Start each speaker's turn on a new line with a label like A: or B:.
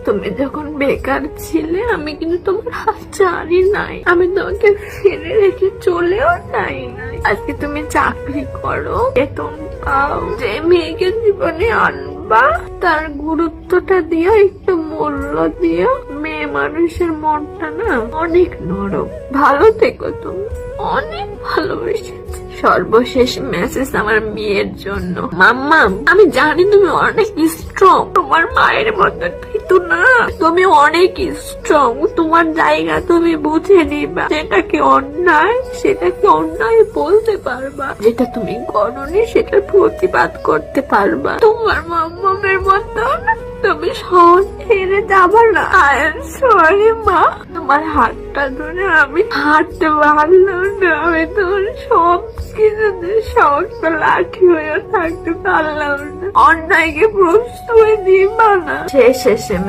A: তুমি যখন বেকার ছিলে আমি কিন্তু তোমার হাত ছাড়ি নাই, আমি তোমাকে ফেলে রেখে চলেও যাই নাই। আজকে তুমি চাকরি করো, বেতন পাও, যে মেয়েকে জীবনে আনবা তার গুরুত্বটা দিও, একটু মূল্য দিও। মেয়ে মানুষের মনটা না অনেক নরম। ভালো থেকো তুমি, অনেক ভালোবেসেছি। সর্বশেষ মেসেজ আমার মেয়ের জন্য। মাম্মা, আমি জানি তুমি অনেক স্ট্রং, তোমার মায়ের মতো কিন্তু না, তুমি অনেক স্ট্রং। তোমার জায়গা তুমি বুঝে নিবা, যেটাকে অন্যায় সেটাকে অন্যায় বলতে পারবা, যেটা তুমি করনি সেটার প্রতিবাদ করতে পারবা। তোমার মাম্মামের মতো তুমি সহজ ছেড়ে যাবা না। আই এম সরি মা, তোমার হাতটা ধরে আমি হাঁটতে পারলাম না, আমি তোমার সব কিছুতে শক্ত লাঠি হয়ে থাকতে পারলাম না। অন্যায়কে প্রশ্রয় দিবা না। শেষে